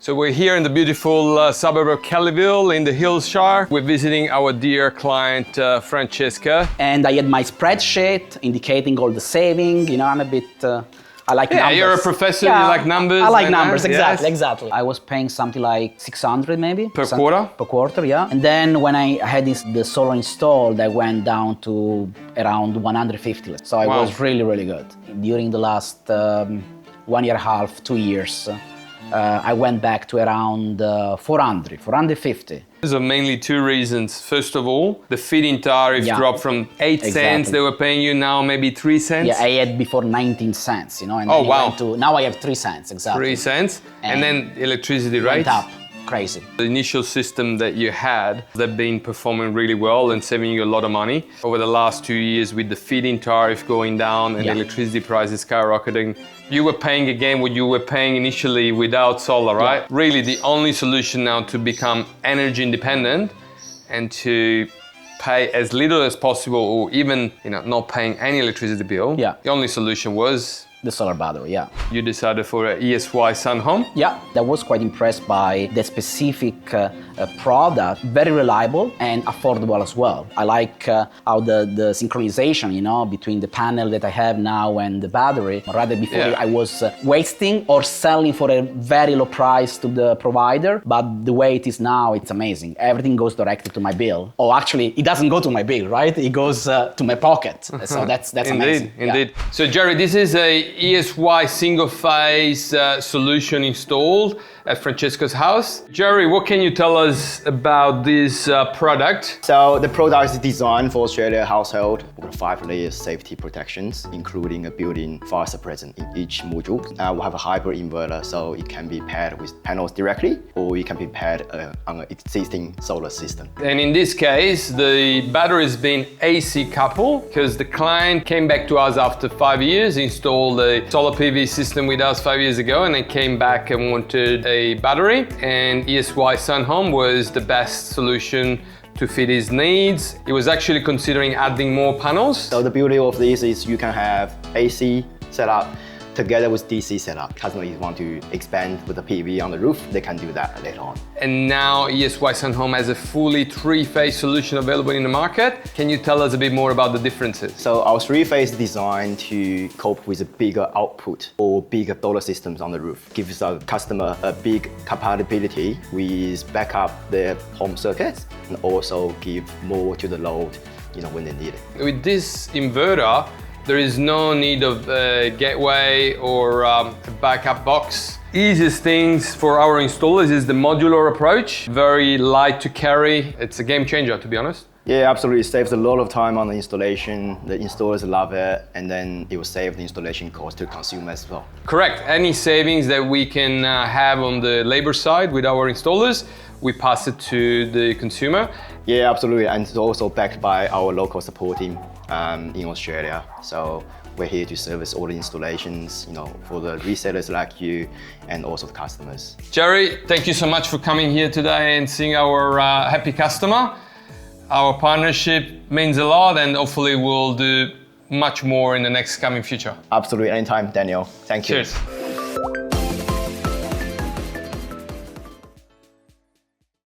So we're here in the beautiful suburb of Kellyville in the Hillshire. We're visiting our dear client, Francesco. And I had my spreadsheet indicating all the saving. You know, I'm a bit, I like numbers. Yeah, you're a professor, you like numbers. I like numbers, yes. exactly. I was paying something like 600 maybe. Per quarter? Per quarter, yeah. And then when I had the solar installed, I went down to around 150. So it was really, really good. During the last 1 year and a half, 2 years, I went back to around 450. There's mainly two reasons. First of all, the feed-in tariff dropped from 8 cents they were paying you, now maybe 3 cents. Yeah, I had before 19 cents, you know. And now I have 3 cents, exactly. 3 cents. And then electricity rates? Went up. Crazy. The initial system that you had, they've been performing really well and saving you a lot of money. Over the last 2 years with the feed-in tariff going down and electricity prices skyrocketing, you were paying again what you were paying initially without solar, right? Yeah. Really the only solution now to become energy independent and to pay as little as possible or even not paying any electricity bill. Yeah. The only solution was the solar battery, yeah. You decided for an ESYsunhome? Yeah, I was quite impressed by the specific product, very reliable and affordable as well. I like how the synchronization, between the panel that I have now and the battery. Rather before I was wasting or selling for a very low price to the provider, but the way it is now, it's amazing. Everything goes directly to my bill. Oh, actually, it doesn't go to my bill, right? It goes to my pocket. So that's amazing. Indeed. Yeah. So Jerry, this is a ESY single phase solution installed at Francesco's house. Jerry, what can you tell us about this product? So the product is designed for Australia household with 5 layers safety protections, including a built-in fire suppressant in each module. We have a hybrid inverter, so it can be paired with panels directly, or it can be paired on an existing solar system. And in this case, the battery has been AC coupled because the client came back to us after 5 years, installed a solar PV system with us 5 years ago, and they came back and wanted a battery, and ESYsunhome was the best solution to fit his needs. He was actually considering adding more panels. So the beauty of this is you can have AC setup together with DC setup. Customers want to expand with the PV on the roof, they can do that later on. And now ESYsunhome has a fully 3-phase solution available in the market. Can you tell us a bit more about the differences? So our 3-phase is designed to cope with a bigger output or bigger solar systems on the roof. Gives our customer a big compatibility with backup their home circuits and also give more to the load when they need it. With this inverter, there is no need of a gateway or a backup box. Easiest things for our installers is the modular approach. Very light to carry. It's a game changer, to be honest. Yeah, absolutely. It saves a lot of time on the installation. The installers love it, and then it will save the installation cost to consumers as well. Correct. Any savings that we can have on the labor side with our installers, we pass it to the consumer. Yeah, absolutely. And it's also backed by our local support team in Australia. So we're here to service all the installations, for the resellers like you and also the customers. Jerry, thank you so much for coming here today and seeing our happy customer. Our partnership means a lot, and hopefully we'll do much more in the next coming future. Absolutely, anytime, Daniel. Thank you. Cheers.